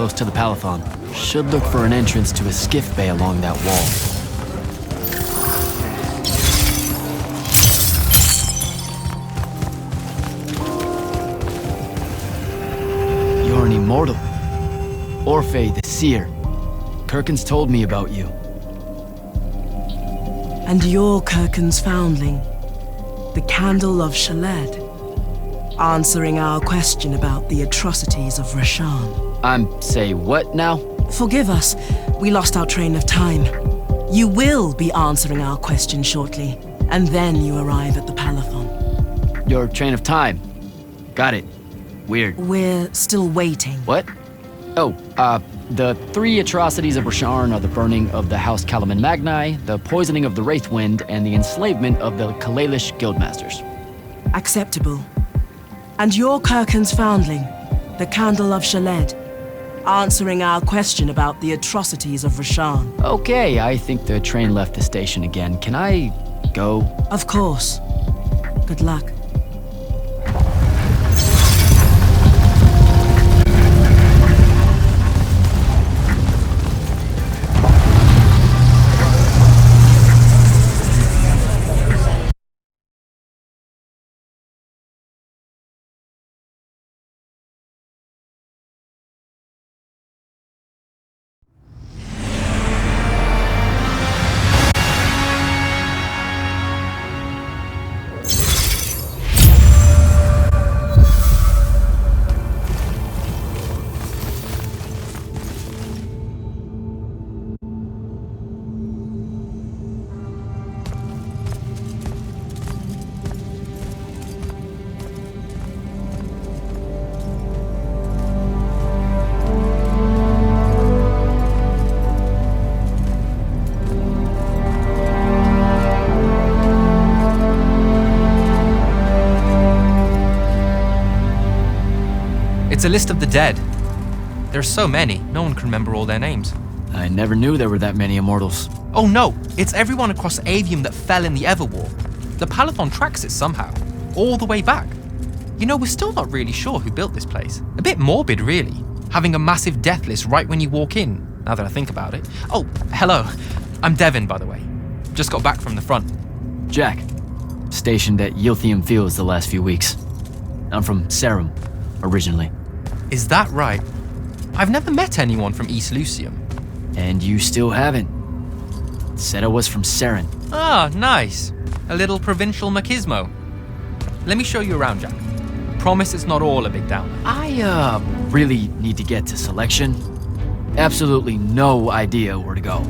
close to the Palathon. Should look for an entrance to a skiff bay along that wall. You're an immortal. Orphe the Seer. Kirkin's told me about you. And you're Kirkin's foundling, the Candle of Shaled, answering our question about the atrocities of Rasharn. Say what now? Forgive us, we lost our train of time. You will be answering our question shortly, and then you arrive at the Palathon. Your train of time. Got it. Weird. We're still waiting. What? Oh, the 3 atrocities of Rasharn are the burning of the House Kalaman Magni, the poisoning of the Wraithwind, and the enslavement of the Kalalish Guildmasters. Acceptable. And you're Kirkin's foundling, the Candle of Shaled, answering our question about the atrocities of Rasharn. Okay, I think the train left the station again. Can I go? Of course. Good luck. It's a list of the dead. There are so many, no one can remember all their names. I never knew there were that many immortals. Oh no, it's everyone across Aveum that fell in the Everwar. The Palathon tracks it somehow, all the way back. You know, we're still not really sure who built this place. A bit morbid, really, having a massive death list right when you walk in, now that I think about it. Oh, hello. I'm Devin, by the way. Just got back from the front. Jack. Stationed at Yilthium Fields the last few weeks. I'm from Serum, originally. Is that right? I've never met anyone from East Lucium. And you still haven't. Said I was from Seren. Ah, nice. A little provincial machismo. Let me show you around, Jack. Promise it's not all a big downer. I, really need to get to Selection. Absolutely no idea where to go.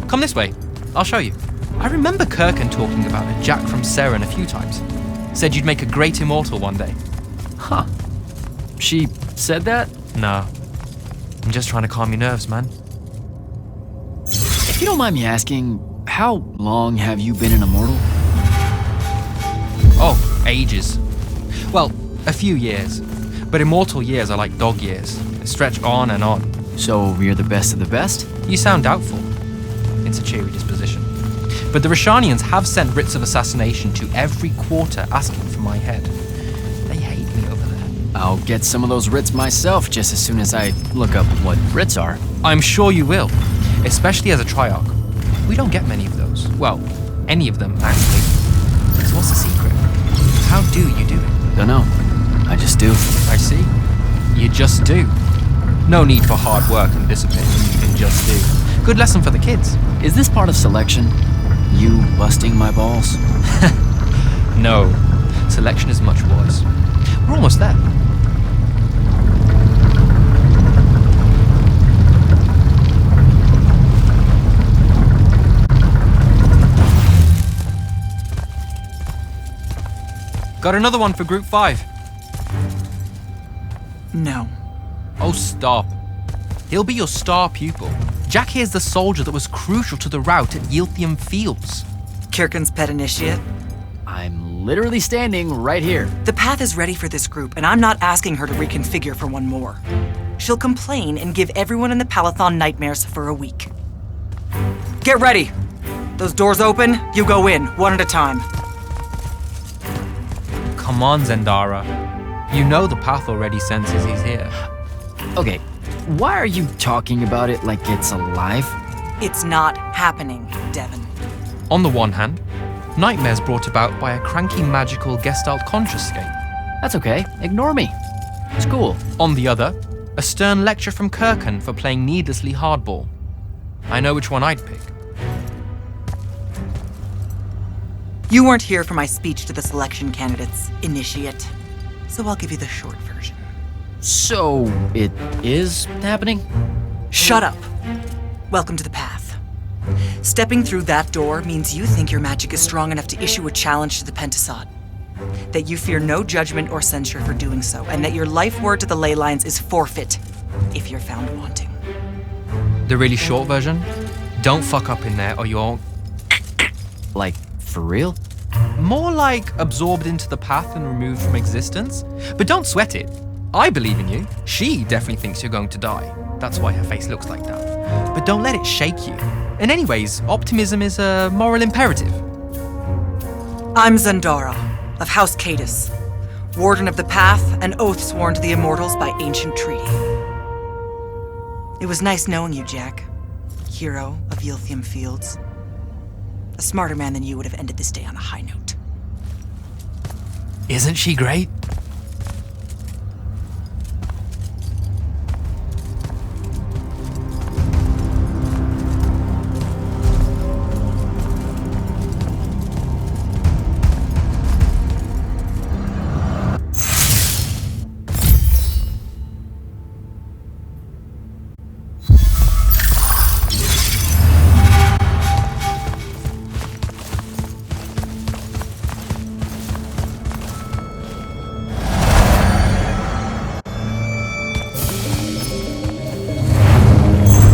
Come this way. I'll show you. I remember Kirkin talking about a Jack from Seren a few times. Said you'd make a great immortal one day. Huh. She said that? No. I'm just trying to calm your nerves, man. If you don't mind me asking, how long have you been an immortal? Oh, ages. Well, a few years. But immortal years are like dog years. They stretch on and on. So you're the best of the best? You sound doubtful. It's a cheery disposition. But the Rashanians have sent writs of assassination to every quarter asking for my head. They hate me over there. I'll get some of those writs myself just as soon as I look up what writs are. I'm sure you will, especially as a Triarch. We don't get many of those. Well, any of them, actually. So what's the secret? How do you do it? Dunno. I just do. I see. You just do. No need for hard work and discipline. You can just do. Good lesson for the kids. Is this part of Selection? You busting my balls? No. Selection is much worse. We're almost there. Got another one for Group 5. No. Oh, stop. He'll be your star pupil. Jack here's the soldier that was crucial to the rout at Yilthium Fields. Kirkin's pet initiate? I'm literally standing right here. The path is ready for this group, and I'm not asking her to reconfigure for one more. She'll complain and give everyone in the Palathon nightmares for a week. Get ready! Those doors open, you go in, one at a time. Come on, Zendara. You know the path already senses he's here. Okay, Why are you talking about it like it's alive? It's not happening, Devon. On the one hand, nightmares brought about by a cranky magical Gestalt conscious scape. That's okay. Ignore me. It's cool. On the other, a stern lecture from Kirkan for playing needlessly hardball. I know which one I'd pick. You weren't here for my speech to the selection candidates, initiate. So I'll give you the short version. So, it is happening? Shut up. Welcome to the path. Stepping through that door means you think your magic is strong enough to issue a challenge to the Pentasod. That you fear no judgment or censure for doing so, and that your life word to the ley lines is forfeit if you're found wanting. The really short version? Don't fuck up in there or you're... Like, for real? more like absorbed into the path and removed from existence. But don't sweat it. I believe in you. She definitely thinks you're going to die. That's why her face looks like that. But don't let it shake you. And anyways, optimism is a moral imperative. I'm Zandara, of House Cadus, Warden of the Path, and oath sworn to the Immortals by ancient treaty. It was nice knowing you, Jack. Hero of Yilthium Fields. A smarter man than you would have ended this day on a high note. Isn't she great?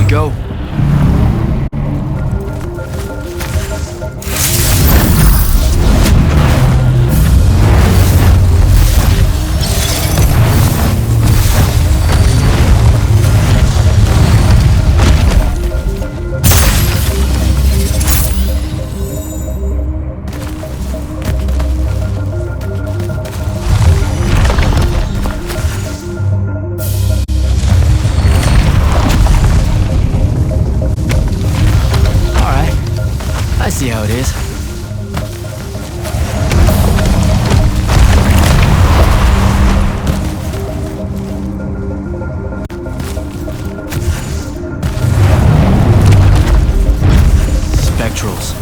Go. I see how it is. Spectrals.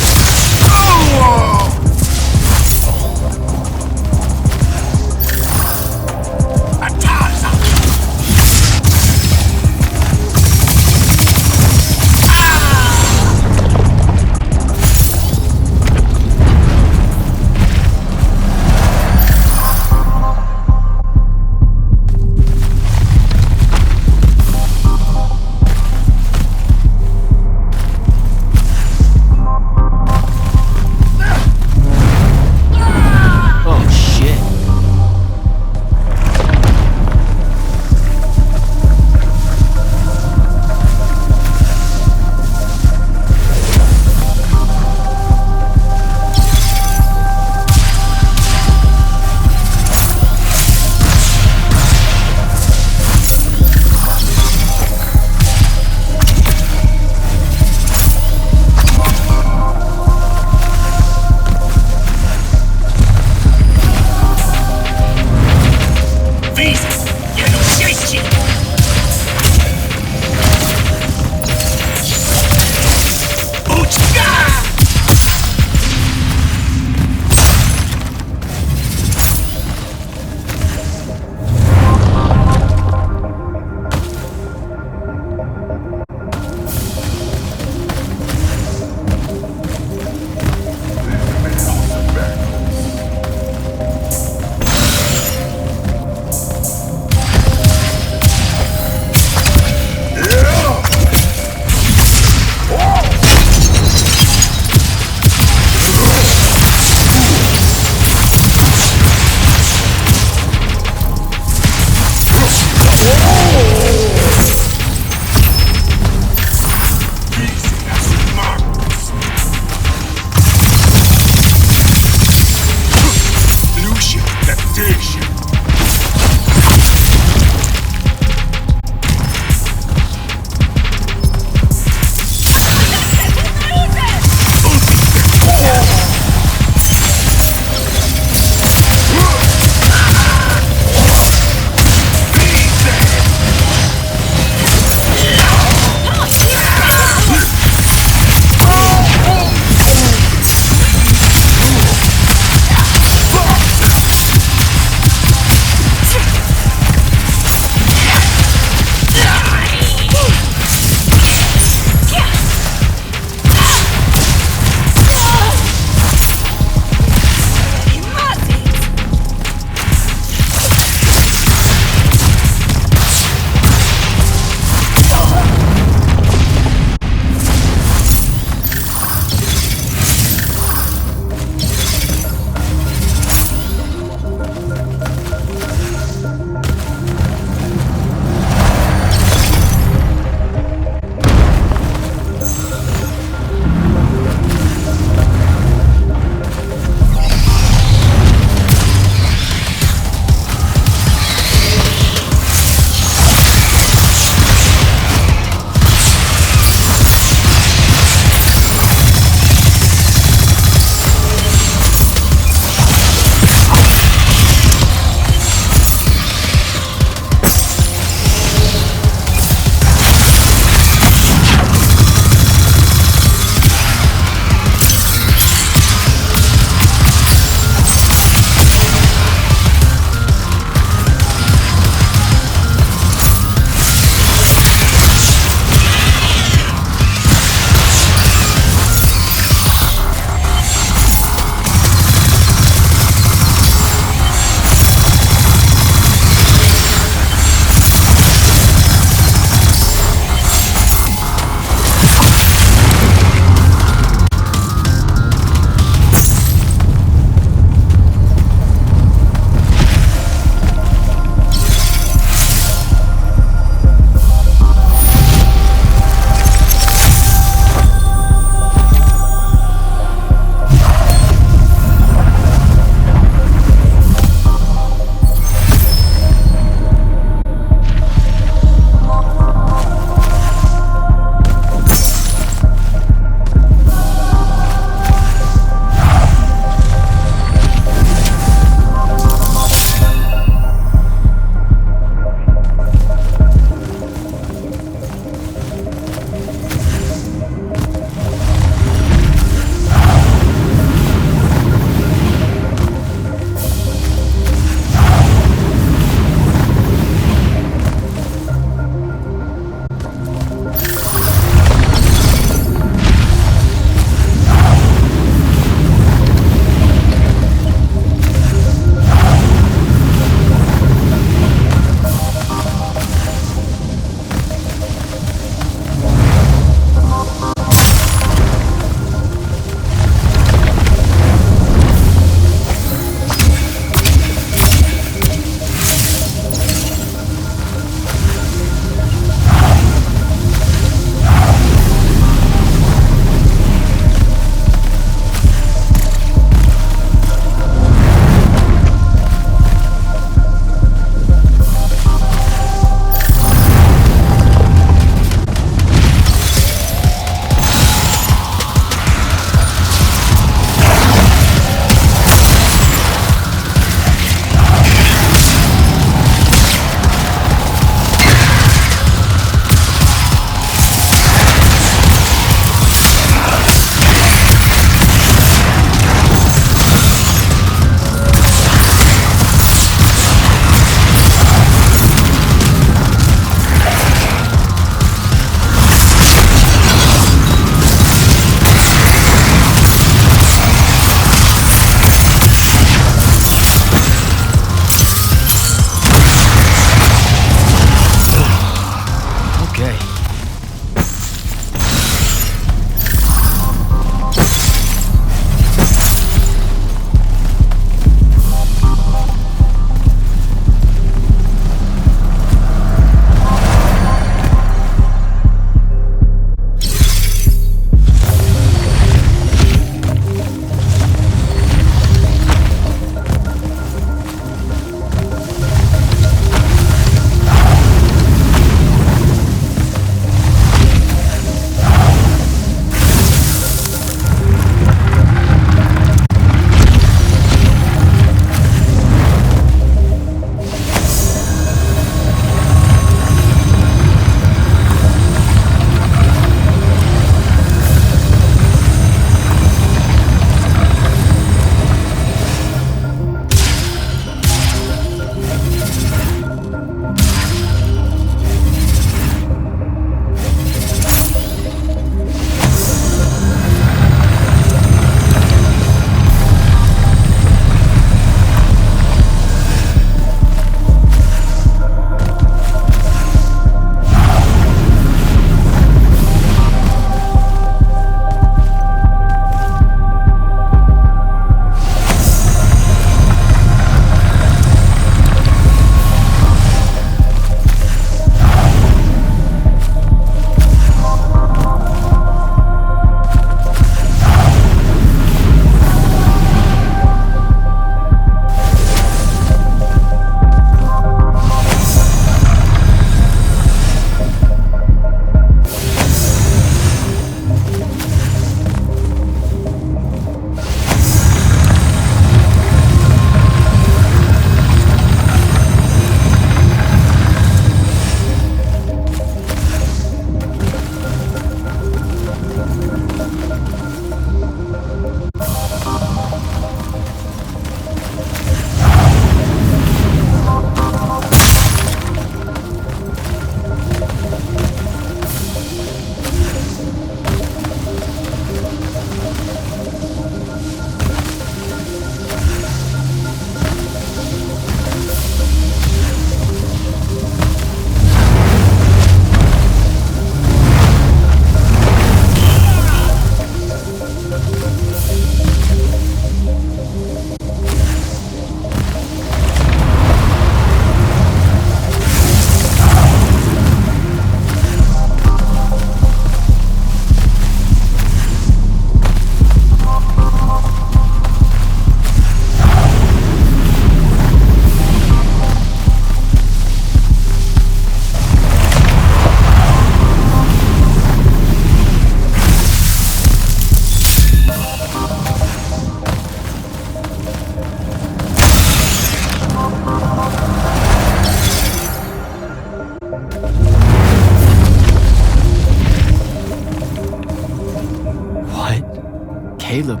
Caleb,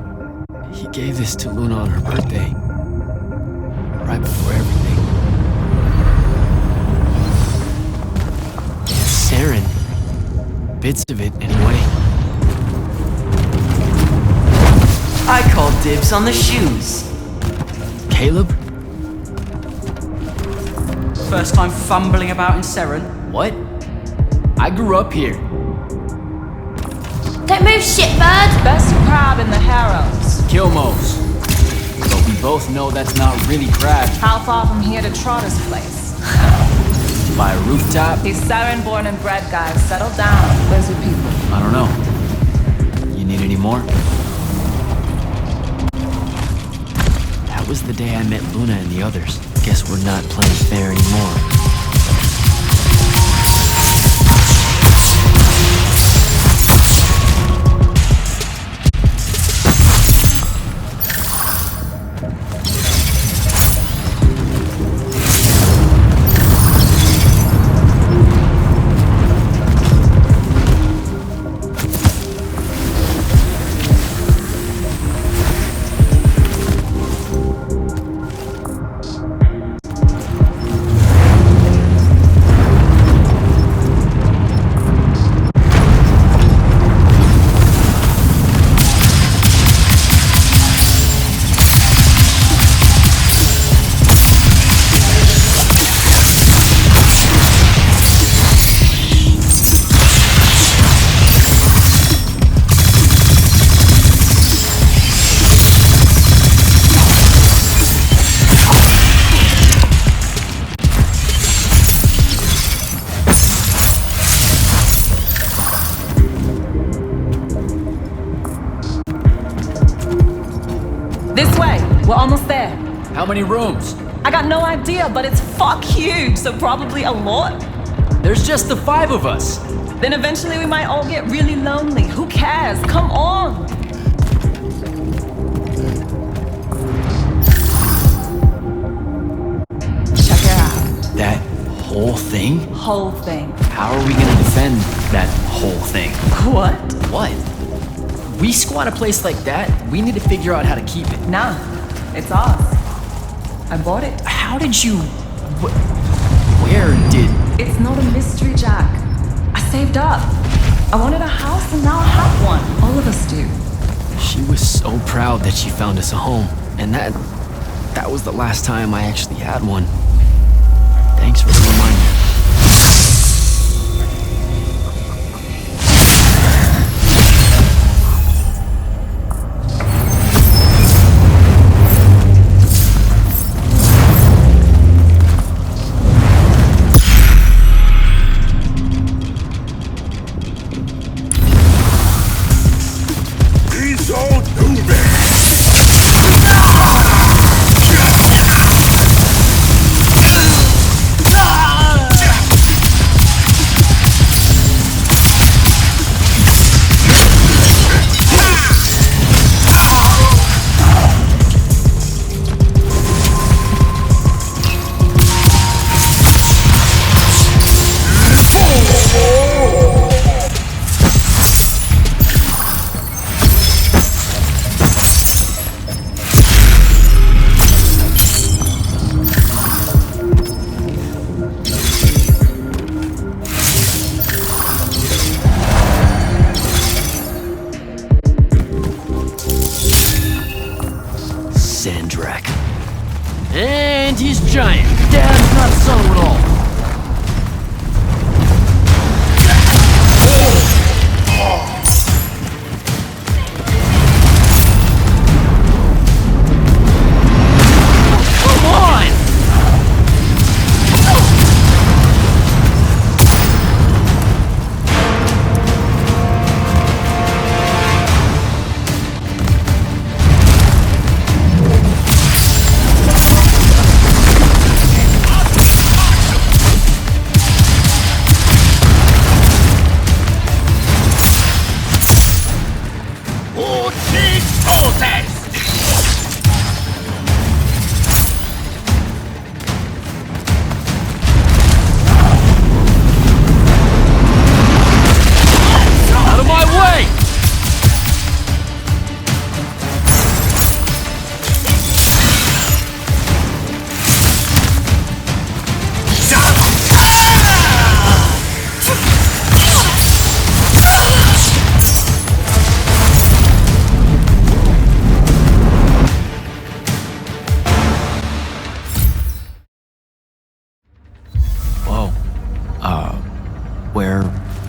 he gave this to Luna on her birthday. Right before everything. It's Saren. Bits of it, anyway. I call dibs on the shoes. Caleb? First time fumbling about in Seren. What? I grew up here. Don't move, shitbird! Best crab in the harems. Kilmos. But we both know that's not really crab. How far from here to Trotter's place? By a rooftop? These Saren born and bred guys, settle down. Where's your people? I don't know. You need any more? That was the day I met Luna and the others. Guess we're not playing fair anymore. This way. We're almost there. How many rooms? I got no idea, but it's fuck huge, so probably a lot. There's just the 5 of us. Then eventually we might all get really lonely. Who cares? Come on! Check it out. That whole thing? Whole thing. How are we gonna defend that whole thing? What? What? We squat a place like that, we need to figure out how to keep it. Nah, it's ours. I bought it. How did you... Where did... It's not a mystery, Jack. I saved up. I wanted a house and now I have one. All of us do. She was so proud that she found us a home. And that was the last time I actually had one. Thanks for the reminder.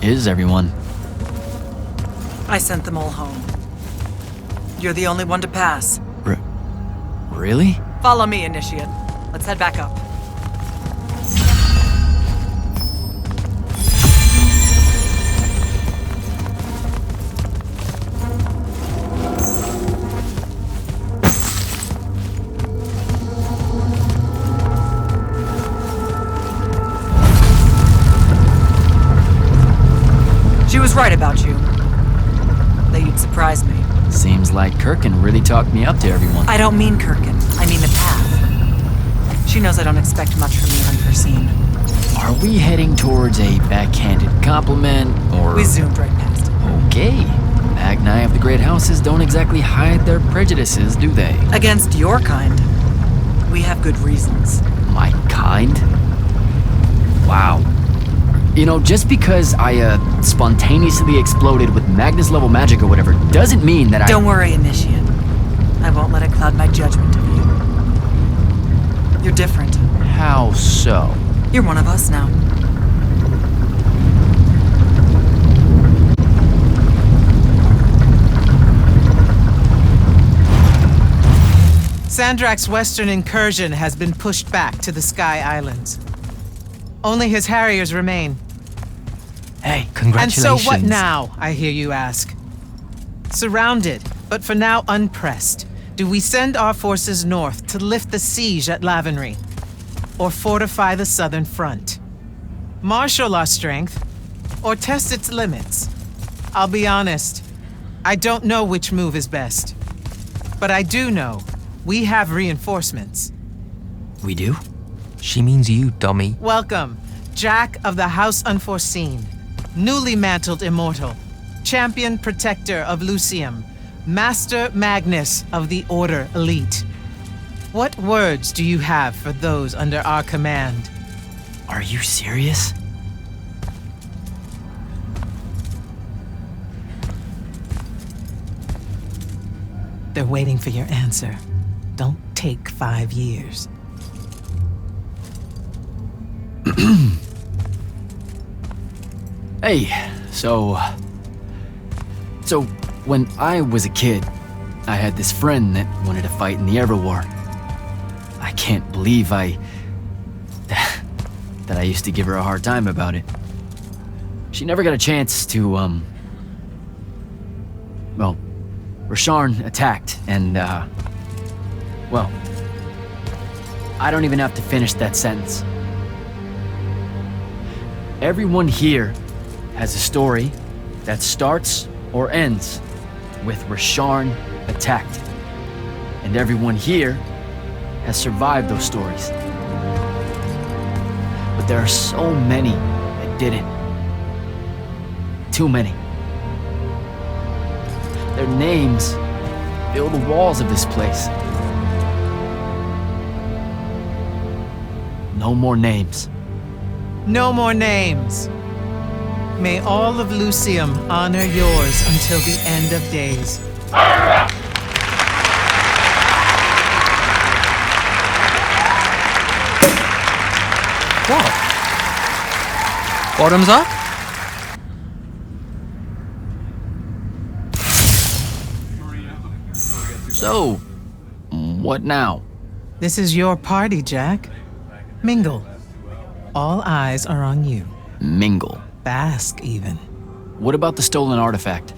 is everyone? I sent them all home. You're the only one to pass. Really? Follow me, Initiate. Let's head back up. She was right about you. That you'd surprise me. Seems like Kirkin really talked me up to everyone. I don't mean Kirkin. I mean the path. She knows I don't expect much from the unforeseen. Are we heading towards a backhanded compliment, or... We zoomed right past it. Okay. Magni of the Great Houses don't exactly hide their prejudices, do they? Against your kind, we have good reasons. My kind? Wow. You know, just because I, spontaneously exploded with Magnus-level magic or whatever, doesn't mean that Don't worry, Initiate. I won't let it cloud my judgment of you. You're different. How so? You're one of us now. Sandrak's western incursion has been pushed back to the Sky Islands. Only his Harriers remain. Hey, Congratulations. And so what now, I hear you ask? Surrounded, but for now unpressed, do we send our forces north to lift the siege at Lavenry? Or fortify the southern front? Marshal our strength, or test its limits? I'll be honest, I don't know which move is best. But I do know we have reinforcements. We do? She means you, dummy. Welcome, Jack of the House Unforeseen, newly mantled immortal, champion protector of Lucium, Master Magnus of the Order Elite. What words do you have for those under our command? Are you serious? They're waiting for your answer. Don't take 5 years. Hey, so when I was a kid, I had this friend that wanted to fight in the Everwar. I can't believe that I used to give her a hard time about it. She never got a chance to, well, Rasharn attacked, and, well, I don't even have to finish that sentence. Everyone here has a story that starts or ends with Rasharn attacked. And everyone here has survived those stories. But there are so many that didn't. Too many. Their names fill the walls of this place. No more names. No more names. May all of Lucium honor yours until the end of days. What? Bottoms up? So, what now? This is your party, Jack. Mingle. All eyes are on you. Mingle. Bask, even. What about the stolen artifact?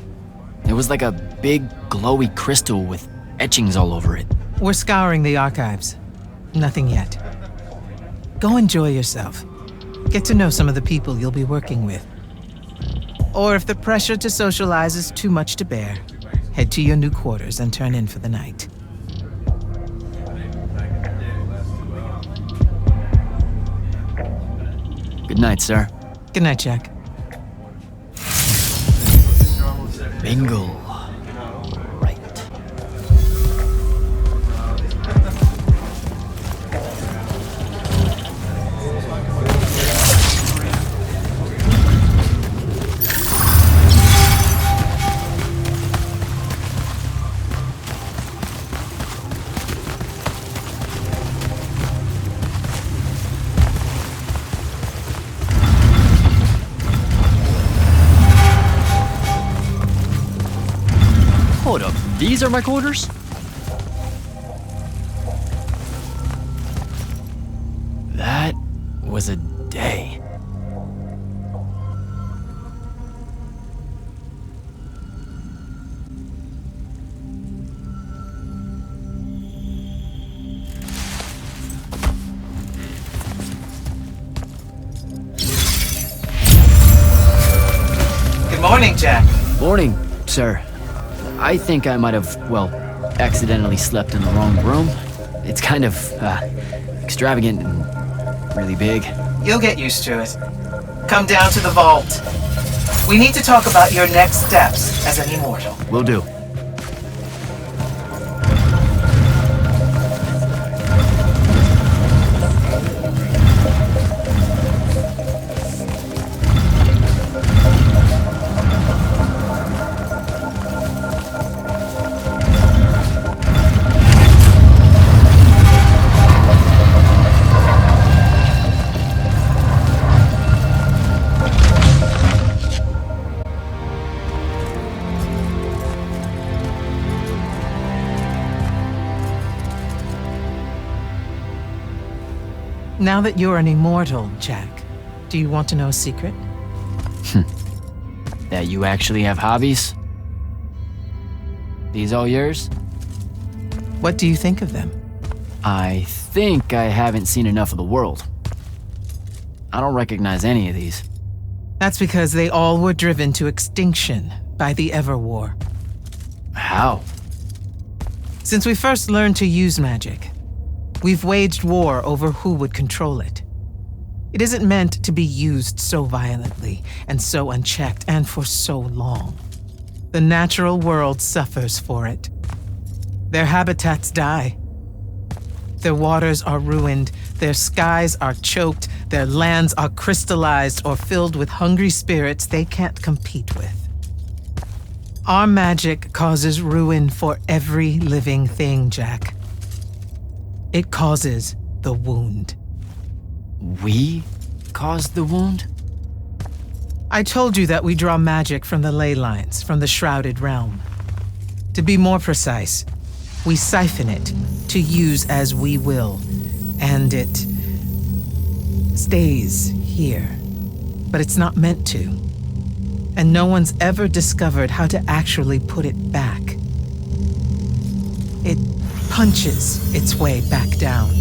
It was like a big, glowy crystal with etchings all over it. We're scouring the archives. Nothing yet. Go enjoy yourself. Get to know some of the people you'll be working with. Or if the pressure to socialize is too much to bear, head to your new quarters and turn in for the night. Good night, sir. Good night, Jack. Mingle. Right. these are my quarters? That was a day. Good morning, Jack. Morning, sir. I think I might have, accidentally slept in the wrong room. It's kind of, extravagant and really big. You'll get used to it. Come down to the vault. We need to talk about your next steps as an immortal. Will do. Now that you're an immortal, Jack, do you want to know a secret? That you actually have hobbies? These all yours? What do you think of them? I think I haven't seen enough of the world. I don't recognize any of these. That's because they all were driven to extinction by the Everwar. How? Since we first learned to use magic, we've waged war over who would control it. It isn't meant to be used so violently and so unchecked and for so long. The natural world suffers for it. Their habitats die. Their waters are ruined, their skies are choked, their lands are crystallized or filled with hungry spirits they can't compete with. Our magic causes ruin for every living thing, Jack. It causes the wound. We caused the wound? I told you that we draw magic from the ley lines, from the Shrouded Realm. To be more precise, we siphon it to use as we will, and it stays here. But it's not meant to. And no one's ever discovered how to actually put it back. It punches its way back down.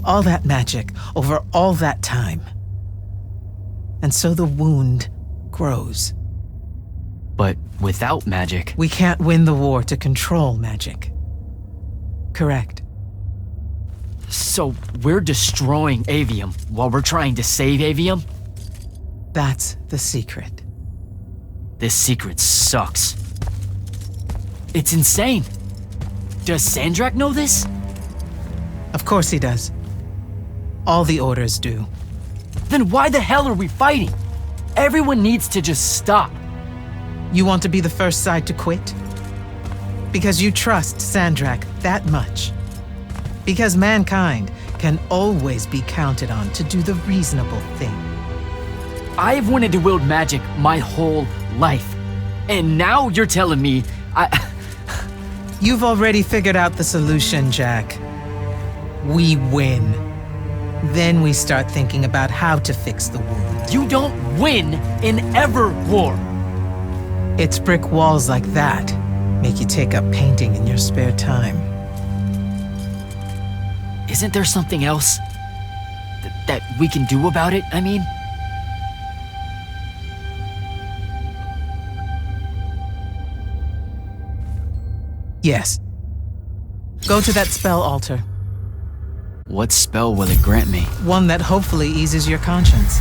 All that magic over all that time. And so the wound grows. But without magic, We can't win the war to control magic. Correct. so we're destroying Aveum while we're trying to save Aveum? That's the secret. This secret sucks. It's insane. Does Sandrak know this? Of course he does. All the orders do. Then why the hell are we fighting? Everyone needs to just stop. You want to be the first side to quit? Because you trust Sandrak that much. Because mankind can always be counted on to do the reasonable thing. I've wanted to wield magic my whole life. And now you're telling me You've already figured out the solution, Jack. We win. Then we start thinking about how to fix the wound. you don't win in ever war. It's brick walls like that make you take up painting in your spare time. Isn't there something else that we can do about it? I mean, Yes. Go to that spell altar. what spell will it grant me? One that hopefully eases your conscience.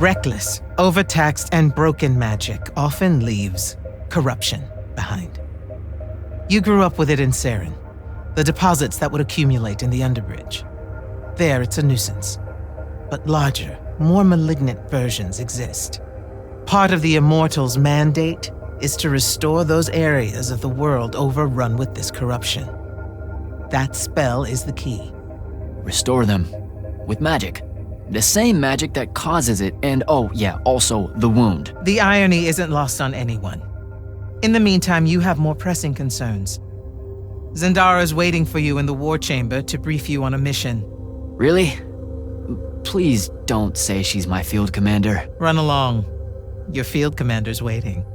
Reckless, overtaxed, and broken magic often leaves corruption behind. You grew up with it in Saren, the deposits that would accumulate in the Underbridge. There, it's a nuisance. But larger, more malignant versions exist. Part of the Immortals' mandate is to restore those areas of the world overrun with this corruption. That spell is the key. Restore them. With magic. The same magic that causes it, and oh yeah, also the wound. The irony isn't lost on anyone. In the meantime, you have more pressing concerns. Zendara's waiting for you in the war chamber to brief you on a mission. Really? Please don't say she's my field commander. Run along. Your field commander's waiting.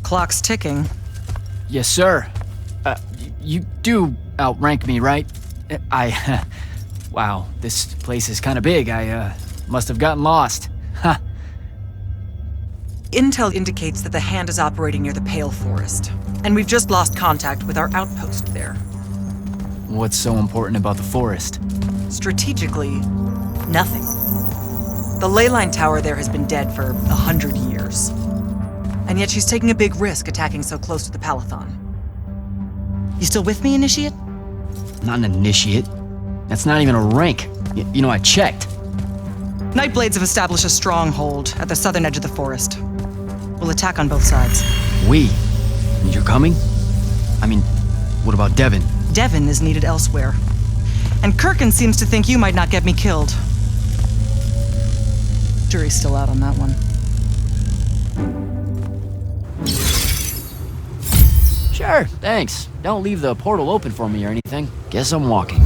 Clock's ticking. Yes, sir. You do outrank me, right? Wow, this place is kind of big. I must have gotten lost. Ha. Intel indicates that the Hand is operating near the Pale Forest, and we've just lost contact with our outpost there. What's so important about the forest? Strategically, nothing. The leyline tower there has been dead for 100 years. And yet she's taking a big risk attacking so close to the Palathon. You still with me, Initiate? Not an initiate. That's not even a rank. You know, I checked. Nightblades have established a stronghold at the southern edge of the forest. We'll attack on both sides. We? You're coming? I mean, what about Devin? Devin is needed elsewhere. And Kirkin seems to think you might not get me killed. Jury's still out on that one. Sure, thanks. Don't leave the portal open for me or anything. Guess I'm walking.